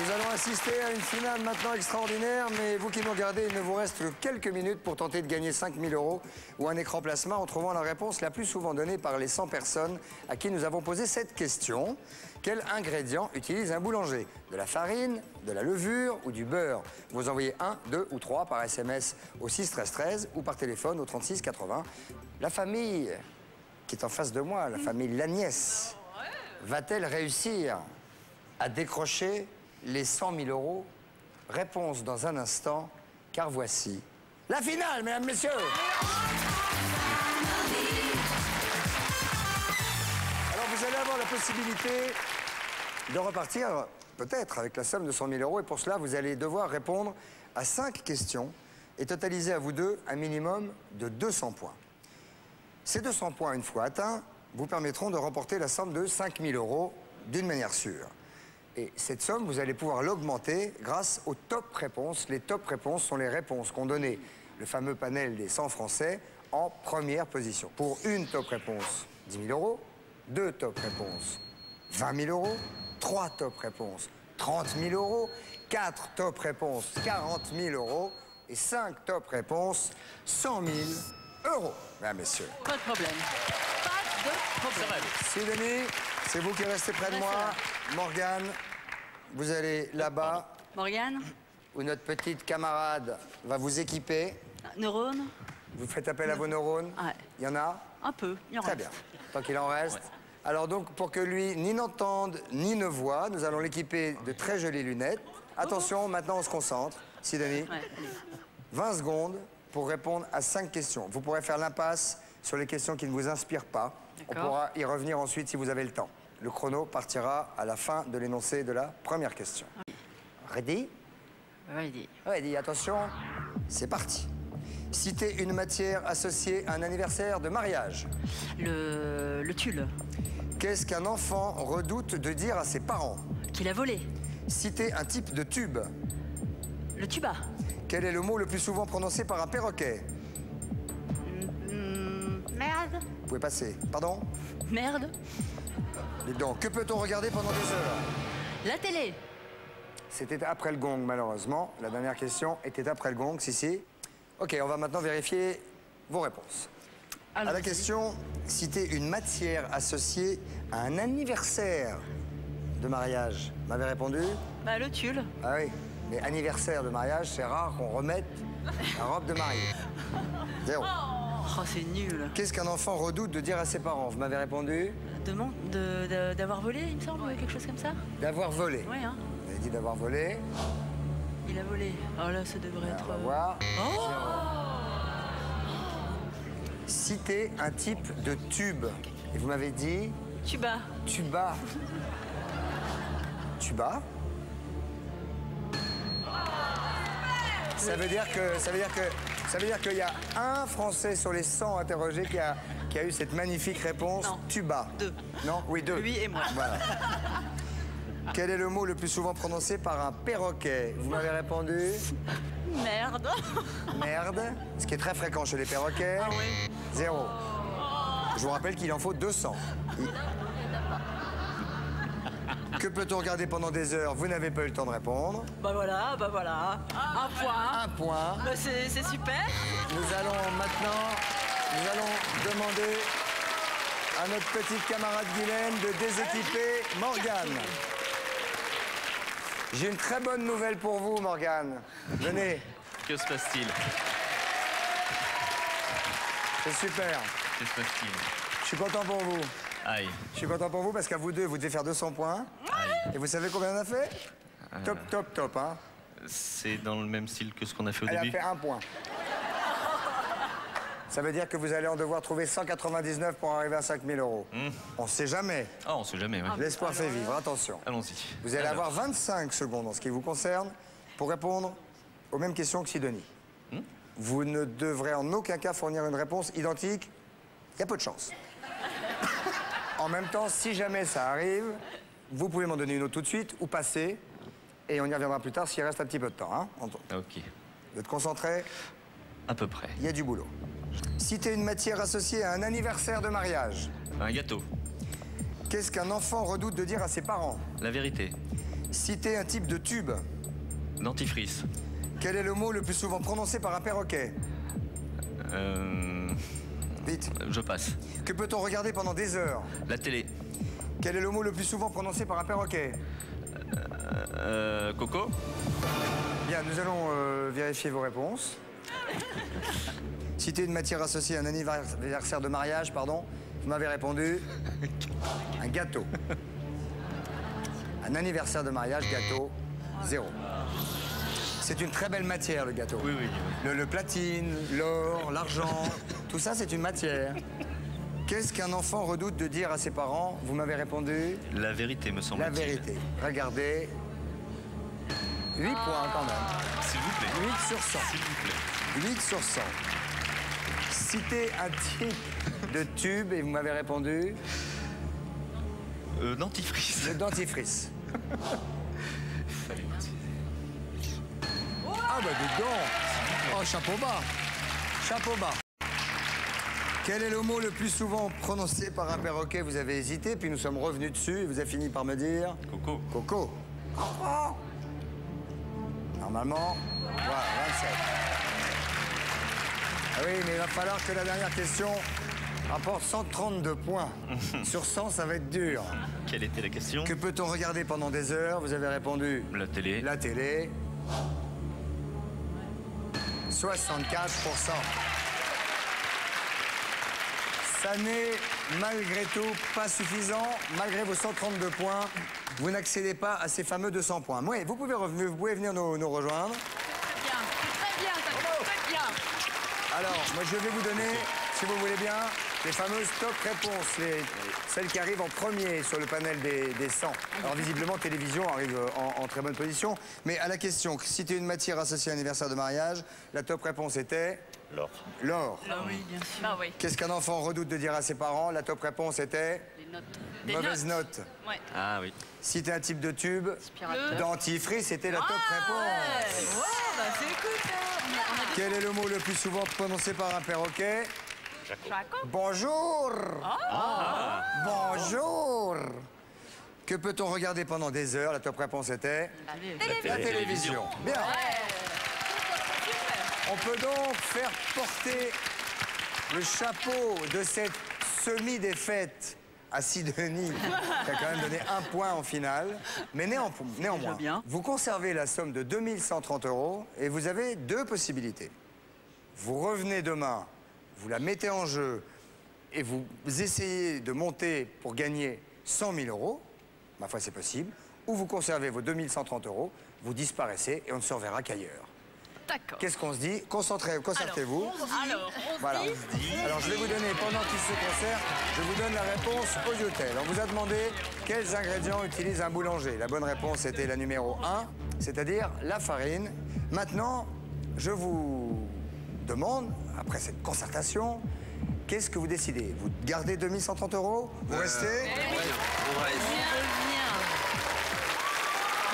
Nous allons assister à une finale maintenant extraordinaire, mais vous qui nous regardez, il ne vous reste que quelques minutes pour tenter de gagner 5 000 € ou un écran plasma en trouvant la réponse la plus souvent donnée par les 100 personnes à qui nous avons posé cette question. Quel ingrédient utilise un boulanger? De la farine, de la levure ou du beurre? Vous envoyez 1, 2 ou 3 par SMS au 6 13 13 ou par téléphone au 36 80. La famille qui est en face de moi, la famille Lagnès, va-t-elle réussir à décrocher les 100 000 €? Réponse dans un instant, car voici la finale, mesdames, messieurs. Alors, vous allez avoir la possibilité de repartir, peut-être, avec la somme de 100 000 €. Et pour cela, vous allez devoir répondre à 5 questions et totaliser à vous deux un minimum de 200 points. Ces 200 points, une fois atteints, vous permettront de remporter la somme de 5 000 € d'une manière sûre. Et cette somme, vous allez pouvoir l'augmenter grâce aux top réponses. Les top réponses sont les réponses qu'ont donné le fameux panel des 100 Français en première position. Pour une top réponse, 10 000 €, 2 top réponses, 20 000 €, 3 top réponses, 30 000 €, 4 top réponses, 40 000 € et 5 top réponses, 100 000 €. Mesdames, messieurs. Pas de problème. Pas de problème. Sidonie, c'est vous qui restez près de moi. Morgane, vous allez là-bas. Morgane, Où notre petite camarade va vous équiper. neurones. Vous faites appel à vos neurones. Ouais. Il y en a? Un peu, il en Très reste. bien. Tant qu'il en reste. Ouais. Alors donc, pour que lui ni n'entende ni ne voit, nous allons l'équiper de très jolies lunettes. Attention, maintenant on se concentre. Sidonie, Ouais, allez. 20 secondes pour répondre à 5 questions. Vous pourrez faire l'impasse sur les questions qui ne vous inspirent pas. On D'accord. pourra y revenir ensuite si vous avez le temps. Le chrono partira à la fin de l'énoncé de la première question. Ready? Ready. Ready, attention, c'est parti. Citez une matière associée à un anniversaire de mariage. Le tulle. Qu'est-ce qu'un enfant redoute de dire à ses parents? Qu'il a volé. Citez un type de tube. Le tuba. Quel est le mot le plus souvent prononcé par un perroquet? Merde. Vous pouvez passer. Pardon? Merde. Dites donc, que peut-on regarder pendant des heures? La télé. C'était après le gong, malheureusement. La dernière question était après le gong, si. Ok, on va maintenant vérifier vos réponses. À la question, citez une matière associée à un anniversaire de mariage. Vous m'avez répondu? Bah, le tulle. Ah oui, mais anniversaire de mariage, c'est rare qu'on remette la robe de mariée. 0. Oh, c'est nul. Qu'est-ce qu'un enfant redoute de dire à ses parents? Vous m'avez répondu? D'avoir volé, il me semble, ou quelque chose comme ça. D'avoir volé. Ouais, hein. Vous avez dit d'avoir volé. Il a volé. Oh là, ça devrait être... On va voir. Oh. Citez un type de tube. Et vous m'avez dit? Tuba. Tuba. Tuba? Ça veut dire qu'il y a un Français sur les 100 interrogés qui a eu cette magnifique réponse. Non. Tuba. 2. Non? Oui, 2. Lui et moi. Voilà. Quel est le mot le plus souvent prononcé par un perroquet? Vous m'avez répondu? Merde. Merde. Ce qui est très fréquent chez les perroquets. Ah oui. 0. Je vous rappelle qu'il en faut 200. Que peut-on regarder pendant des heures? Vous n'avez pas eu le temps de répondre. Bah voilà. Un point. Un point. Bah, c'est super. Nous allons demander à notre petite camarade Guylaine de déséquiper Morgane. J'ai une très bonne nouvelle pour vous, Morgane. Venez, Que se passe-t-il? c'est super. Que se passe-t-il? Je suis content pour vous. Aïe. Je suis content pour vous parce qu'à vous deux, vous devez faire 200 points. Aïe. Et vous savez combien on a fait? Top, hein. C'est dans le même style que ce qu'on a fait au Elle a début. fait 1 point. Ça veut dire que vous allez en devoir trouver 199 pour arriver à 5 000 €. On ne sait jamais. Ah, on sait jamais, ouais. L'espoir fait vivre, attention. Allons-y. Vous allez Alors, avoir 25 secondes en ce qui vous concerne pour répondre aux mêmes questions que Sidonie. Vous ne devrez en aucun cas fournir une réponse identique. Il y a peu de chance. En même temps, si jamais ça arrive, vous pouvez m'en donner une autre tout de suite ou passer. Et on y reviendra plus tard s'il reste un petit peu de temps. Hein. Ok. Vous êtes concentrés? À peu près. Il y a du boulot. Citez une matière associée à un anniversaire de mariage. Un gâteau. Qu'est-ce qu'un enfant redoute de dire à ses parents? La vérité. Citez un type de tube. Dentifrice. Quel est le mot le plus souvent prononcé par un perroquet? Vite. Je passe. Que peut-on regarder pendant des heures? La télé. Quel est le mot le plus souvent prononcé par un perroquet? Coco. Bien, nous allons vérifier vos réponses. Citez une matière associée à un anniversaire de mariage, pardon. Vous m'avez répondu un gâteau. Un anniversaire de mariage, gâteau, 0. C'est une très belle matière, le gâteau. Oui, oui. Le platine, l'or, l'argent, tout ça, c'est une matière. Qu'est-ce qu'un enfant redoute de dire à ses parents? Vous m'avez répondu La vérité, me la semble-t-il. vérité. Regardez. 8 points quand même. S'il vous plaît. 8 sur 100. S'il vous plaît. 8 sur 100. Citez un type de tube et vous m'avez répondu Dentifrice. le dentifrice. Ah bah dis donc. Oh, chapeau bas. Chapeau bas. Quel est le mot le plus souvent prononcé par un perroquet? Vous avez hésité, puis nous sommes revenus dessus et vous avez fini par me dire... Coco. Coco. Oh. Normalement, voilà, 27. Ah oui, mais il va falloir que la dernière question rapporte 132 points. Sur 100, ça va être dur. Quelle était la question? Que peut-on regarder pendant des heures? Vous avez répondu La télé. la télé. 64%. Ça n'est malgré tout pas suffisant. Malgré vos 132 points, vous n'accédez pas à ces fameux 200 points. Oui, vous pouvez venir nous rejoindre. Bien, c'est très bien, ça fait très bien. Alors, moi, je vais vous donner, si vous voulez bien, les fameuses top réponses, celles qui arrivent en premier sur le panel des 100. Alors, visiblement, Télévision arrive en très bonne position. Mais à la question, citer une matière associée à un anniversaire de mariage, la top réponse était... L'or. L'or. Ah oui, bien sûr. Bah oui. Qu'est-ce qu'un enfant redoute de dire à ses parents? La top réponse était... Les notes. Mauvaise note. Ouais. Ah oui. Citer un type de tube. Aspirateur. Dentifrice, c'était la top réponse. Ouais, bah c'est cool ça. On a Quel est le mot le plus souvent prononcé par un perroquet? Jaco. Bonjour. Bonjour. Que peut-on regarder pendant des heures? La top réponse était... La télévision. Bien. On peut donc faire porter le chapeau de cette semi-défaite à Sidonie, qui a quand même donné 1 point en finale. Mais néanmoins, bien. vous conservez la somme de 2130 € et vous avez 2 possibilités. Vous revenez demain, vous la mettez en jeu et vous essayez de monter pour gagner 100 000 €. Ma foi, c'est possible. Ou vous conservez vos 2130 €, vous disparaissez et on ne se reverra qu'ailleurs. D'accord. Qu'est-ce qu'on se dit? Concentrez-vous. Alors, on Voilà. se dit... Alors, je vais vous donner, pendant qu'il se concert, je vous donne la réponse au Yotel. On vous a demandé quels ingrédients utilise un boulanger. La bonne réponse était la numéro 1, c'est-à-dire la farine. Maintenant, je vous demande, après cette concertation, qu'est-ce que vous décidez? Vous gardez 2130 €? Vous restez? On reste.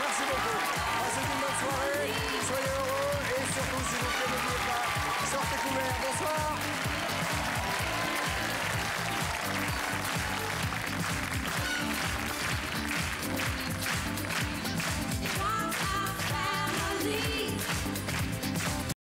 Merci beaucoup. Passez une bonne soirée. Soyez heureux et surtout, s'il vous plaît, n'oubliez pas, sortez couverts. Bonsoir.